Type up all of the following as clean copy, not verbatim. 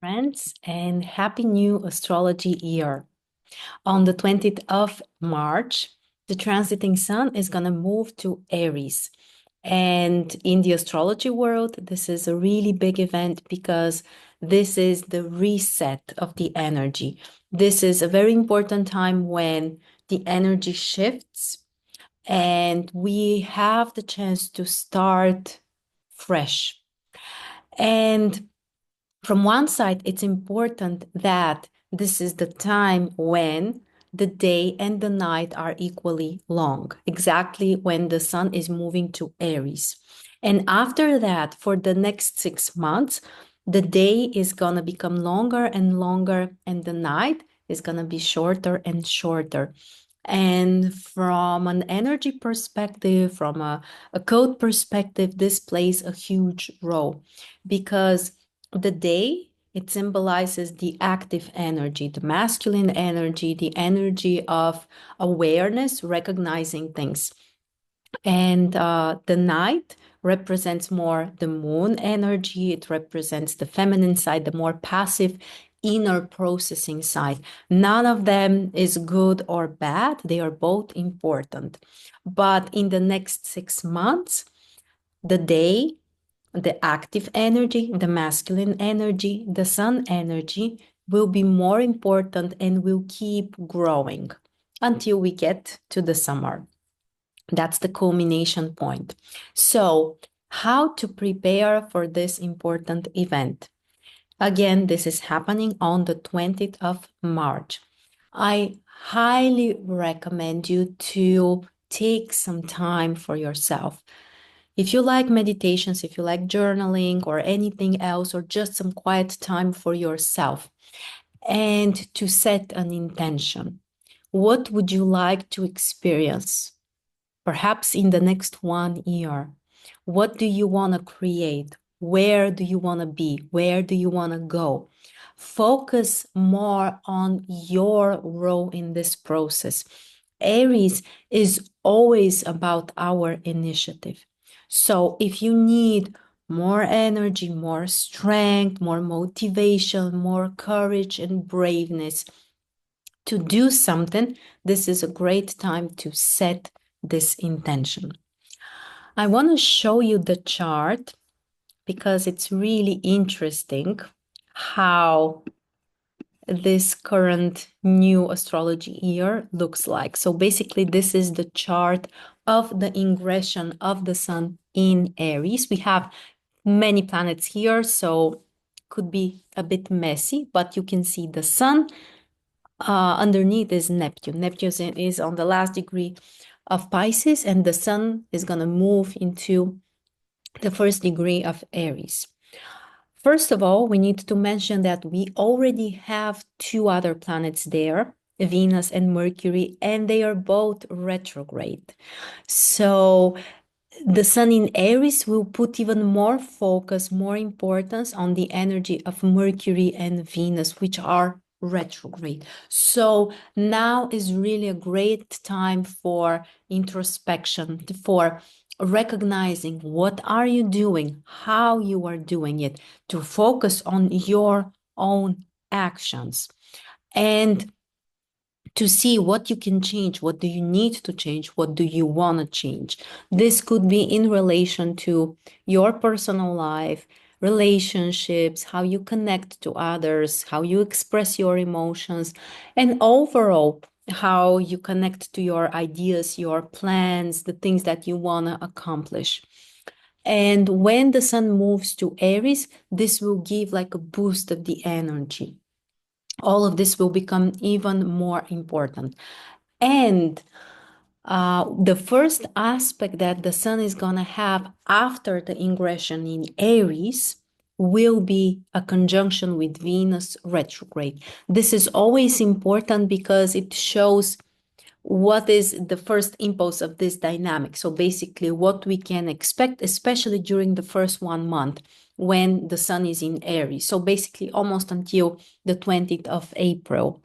Friends, and happy new astrology year. On the 20th of March, the transiting sun is going to move to Aries. And in the astrology world, this is a really big event because this is the reset of the energy. This is a very important time when the energy shifts and we have the chance to start fresh. And from one side, it's important that this is the time when the day and the night are equally long, exactly when the sun is moving to Aries. And after that, for the next 6 months, the day is going to become longer and longer, and the night is going to be shorter and shorter. And from an energy perspective, from a code perspective, this plays a huge role because the day, it symbolizes the active energy, the masculine energy, the energy of awareness, recognizing things. And the night represents more the moon energy. It represents the feminine side, the more passive inner processing side. None of them is good or bad. They are both important. But in the next 6 months, the day, the active energy, the masculine energy, the sun energy will be more important and will keep growing until we get to the summer. That's the culmination point. So, how to prepare for this important event? Again, this is happening on the 20th of March. I highly recommend you to take some time for yourself. If you like meditations, if you like journaling or anything else, or just some quiet time for yourself, and to set an intention. What would you like to experience? Perhaps in the next 1 year. What do you want to create? Where do you want to be? Where do you want to go? Focus more on your role in this process. Aries is always about our initiative. So if you need more energy, more strength, more motivation, more courage and braveness to do something, this is a great time to set this intention. I want to show you the chart because it's really interesting how this current new astrology year looks like. So basically, this is the chart of the ingression of the sun in Aries. We have many planets here, so could be a bit messy, but you can see the sun. Underneath is Neptune. Neptune is on the last degree of Pisces, and the sun is going to move into the first degree of Aries. First of all, we need to mention that we already have two other planets there, Venus and Mercury, and they are both retrograde. So the sun in Aries will put even more focus, more importance on the energy of Mercury and Venus, which are retrograde. So now is really a great time for introspection, for recognizing what are you doing, how you are doing it, to focus on your own actions. And to see what you can change, what do you need to change, what do you want to change. This could be in relation to your personal life, relationships, how you connect to others, how you express your emotions, and overall, how you connect to your ideas, your plans, the things that you want to accomplish. And when the sun moves to Aries, this will give like a boost of the energy. All of this will become even more important. And the first aspect that the sun is going to have after the ingression in Aries will be a conjunction with Venus retrograde. This is always important because it shows what is the first impulse of this dynamic. So basically what we can expect, especially during the first 1 month when the sun is in Aries. So basically almost until the 20th of April.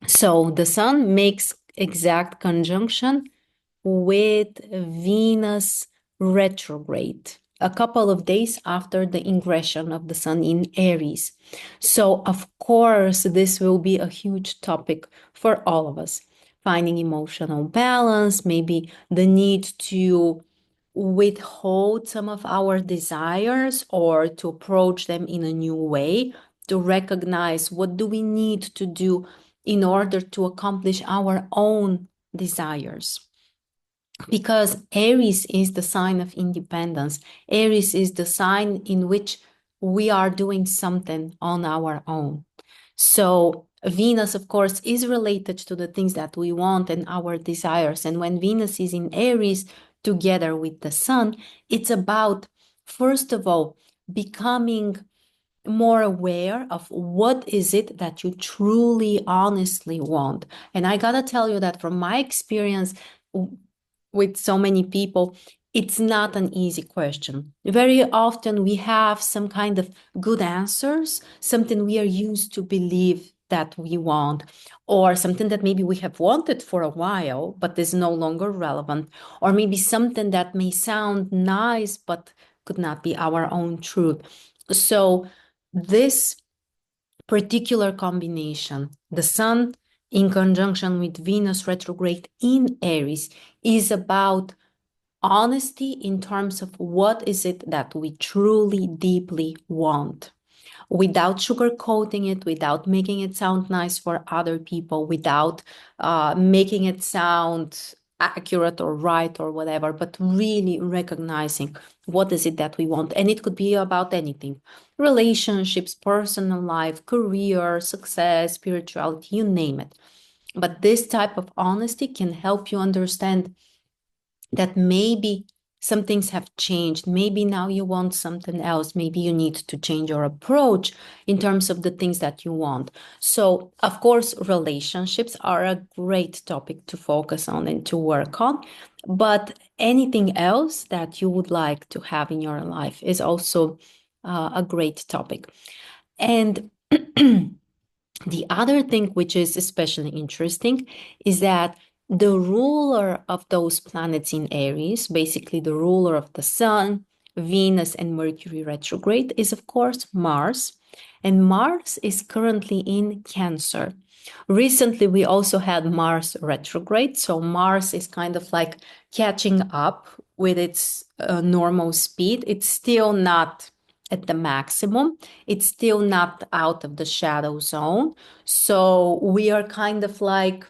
So the sun makes exact conjunction with Venus retrograde. a couple of days after the ingression of the sun in Aries. So, of course, this will be a huge topic for all of us. Finding emotional balance, maybe the need to withhold some of our desires or to approach them in a new way, to recognize what do we need to do in order to accomplish our own desires. Because Aries is the sign of independence. Aries is the sign in which we are doing something on our own. So Venus, of course, is related to the things that we want and our desires. And when Venus is in Aries together with the sun, it's about, first of all, becoming more aware of what is it that you truly, honestly want. And I gotta tell you that from my experience with so many people, it's not an easy question. Very often we have some kind of good answers, something we are used to believe that we want, or something that maybe we have wanted for a while, but is no longer relevant, or maybe something that may sound nice, but could not be our own truth. So this particular combination, the Sun in conjunction with Venus retrograde in Aries, is about honesty in terms of what is it that we truly deeply want, without sugarcoating it, without making it sound nice for other people, without making it sound accurate or right or whatever, but really recognizing what is it that we want. And it could be about anything: relationships, personal life, career, success, spirituality, you name it. But this type of honesty can help you understand that maybe some things have changed. Maybe now you want something else. Maybe you need to change your approach in terms of the things that you want. So, of course, relationships are a great topic to focus on and to work on. But anything else that you would like to have in your life is also a great topic. And the other thing, which is especially interesting, is that the ruler of those planets in Aries, basically the ruler of the Sun, Venus, and Mercury retrograde, is of course Mars. And Mars is currently in Cancer. Recently, we also had Mars retrograde. So Mars is kind of like catching up with its normal speed. It's still not at the maximum. It's still not out of the shadow zone. So we are kind of like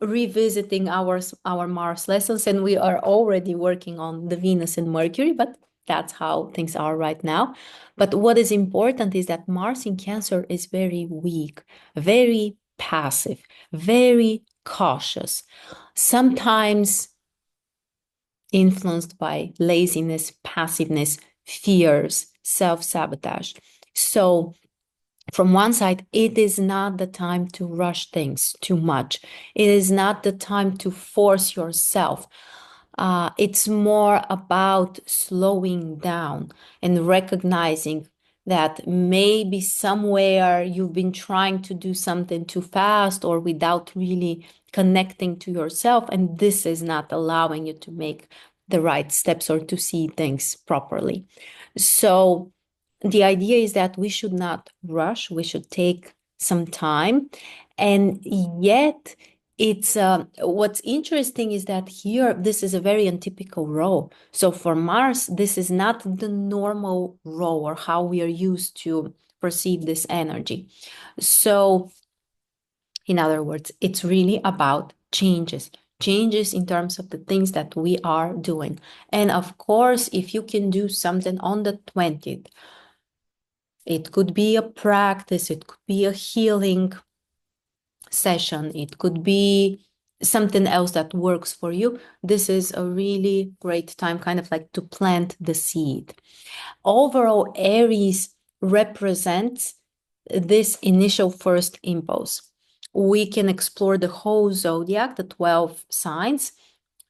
revisiting our Mars lessons, and we are already working on the Venus and Mercury, but that's how things are right now. But what is important is that Mars in Cancer is very weak, very passive, very cautious, sometimes influenced by laziness, passiveness, fears, self-sabotage. So from one side, it is not the time to rush things too much. It is not the time to force yourself. It's more about slowing down and recognizing that maybe somewhere you've been trying to do something too fast or without really connecting to yourself, and this is not allowing you to make the right steps or to see things properly. So the idea is that we should not rush, we should take some time. And yet, it's what's interesting is that here, this is a very untypical role. So for Mars, this is not the normal role or how we are used to perceive this energy. So, in other words, it's really about changes. Changes in terms of the things that we are doing. And of course, if you can do something on the 20th, it could be a practice, it could be a healing session, it could be something else that works for you. This is a really great time, kind of like to plant the seed. Overall, Aries represents this initial first impulse. We can explore the whole zodiac, the 12 signs,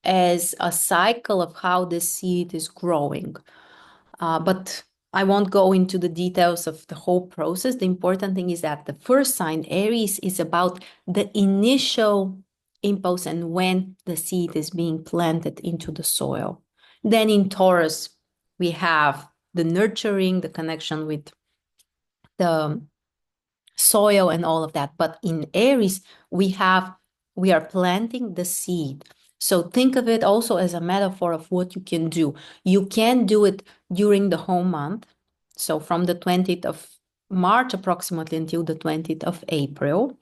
as a cycle of how the seed is growing. But I won't go into the details of the whole process. The important thing is that the first sign, Aries, is about the initial impulse and when the seed is being planted into the soil. Then in Taurus, we have the nurturing, the connection with the soil and all of that. But in Aries, we are planting the seed. So think of it also as a metaphor of what you can do. You can do it during the whole month. So from the 20th of March approximately until the 20th of April.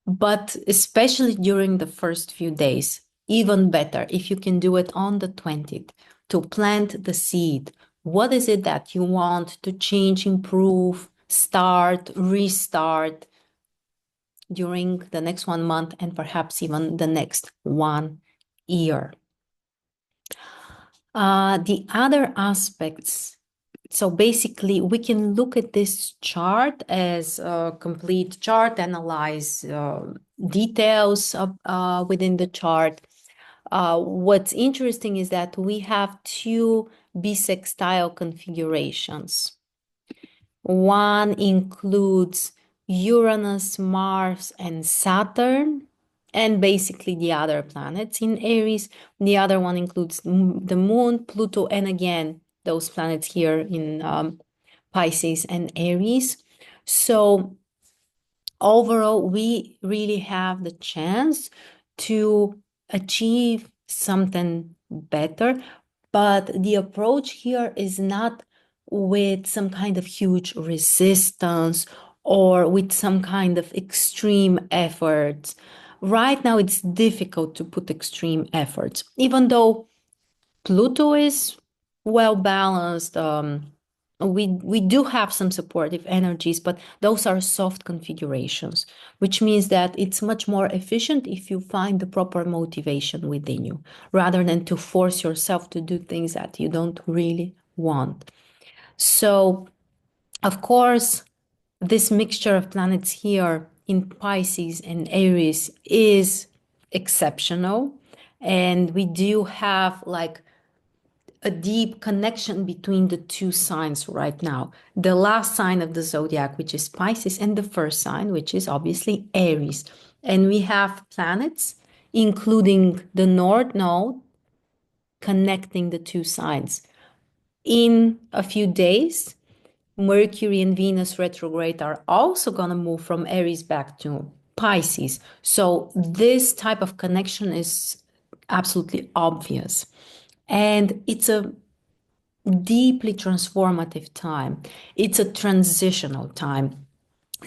But especially during the first few days, even better if you can do it on the 20th to plant the seed. What is it that you want to change, improve, start, restart during the next 1 month and perhaps even the next 1 year? The other aspects, so basically we can look at this chart as a complete chart, analyze details within the chart. What's interesting is that we have two bisextile configurations. One includes Uranus, Mars, and Saturn, and basically the other planets in Aries. The other one includes the Moon, Pluto, and again, those planets here in Pisces and Aries. So overall, we really have the chance to achieve something better. But the approach here is not with some kind of huge resistance or with some kind of extreme efforts. Right now, it's difficult to put extreme efforts, even though Pluto is well balanced. We do have some supportive energies, but those are soft configurations, which means that it's much more efficient if you find the proper motivation within you, rather than to force yourself to do things that you don't really want. So, of course, this mixture of planets here in Pisces and Aries is exceptional. And we do have like a deep connection between the two signs right now. The last sign of the zodiac, which is Pisces, and the first sign, which is obviously Aries. And we have planets, including the North Node, connecting the two signs. In a few days, Mercury and Venus retrograde are also going to move from Aries back to Pisces. So this type of connection is absolutely obvious. And it's a deeply transformative time. It's a transitional time.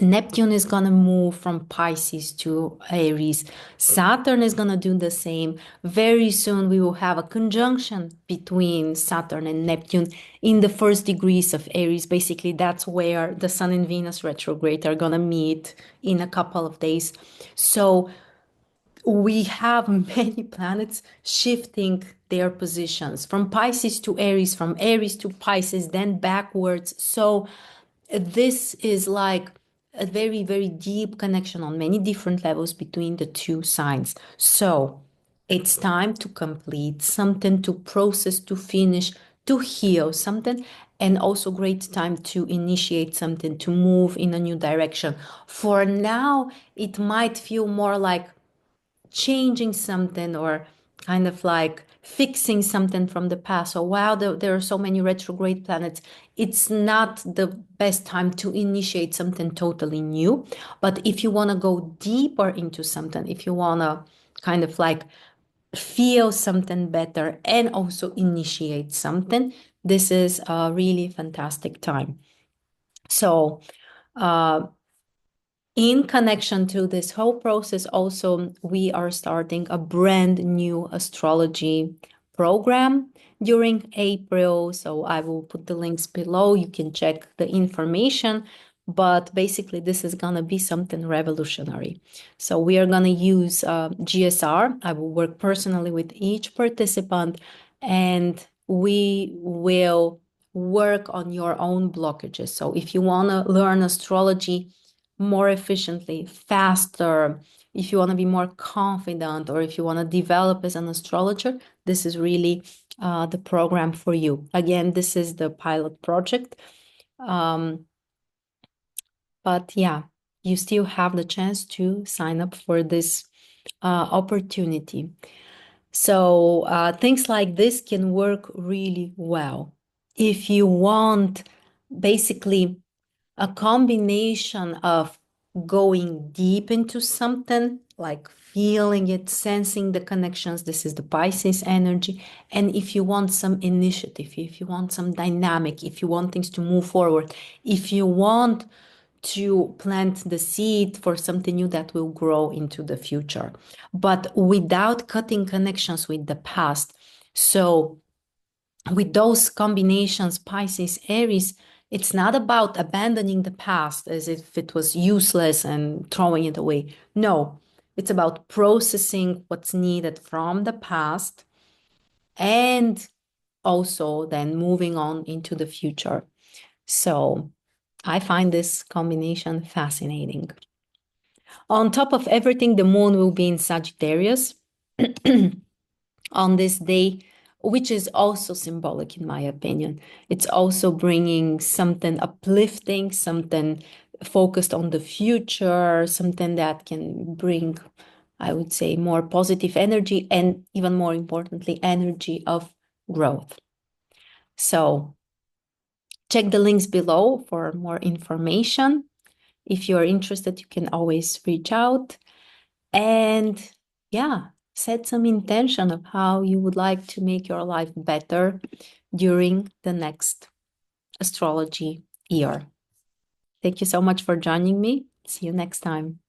Neptune is going to move from Pisces to Aries. Saturn is going to do the same. Very soon, we will have a conjunction between Saturn and Neptune in the first degrees of Aries. Basically, that's where the Sun and Venus retrograde are going to meet in a couple of days. So, we have many planets shifting their positions from Pisces to Aries, from Aries to Pisces, then backwards. So this is like a very, very deep connection on many different levels between the two signs. So it's time to complete something, to process, to finish, to heal something, and also great time to initiate something, to move in a new direction. For now, it might feel more like changing something or kind of like fixing something from the past. So while there are so many retrograde planets, it's not the best time to initiate something totally new. But if you want to go deeper into something, if you want to kind of like feel something better and also initiate something, this is a really fantastic time. So, in connection to this whole process, also, we are starting a brand new astrology program during April. So I will put the links below. You can check the information. But basically, this is going to be something revolutionary. So we are going to use GSR. I will work personally with each participant, and we will work on your own blockages. So if you want to learn astrology more efficiently, faster, if you want to be more confident, or if you want to develop as an astrologer, this is really the program for you. Again, this is the pilot project. But yeah, you still have the chance to sign up for this opportunity. So things like this can work really well. If you want basically a combination of going deep into something, like feeling it, sensing the connections, this is the Pisces energy. And if you want some initiative, if you want some dynamic, if you want things to move forward, if you want to plant the seed for something new that will grow into the future, but without cutting connections with the past. So with those combinations, Pisces, Aries, it's not about abandoning the past as if it was useless and throwing it away. No, it's about processing what's needed from the past and also then moving on into the future. So I find this combination fascinating. On top of everything, the moon will be in Sagittarius on this day, which is also symbolic in my opinion. It's also bringing something uplifting, something focused on the future, something that can bring, I would say, more positive energy and even more importantly, energy of growth. So check the links below for more information. If you're interested, you can always reach out. And yeah, set some intention of how you would like to make your life better during the next astrology year. Thank you so much for joining me. See you next time.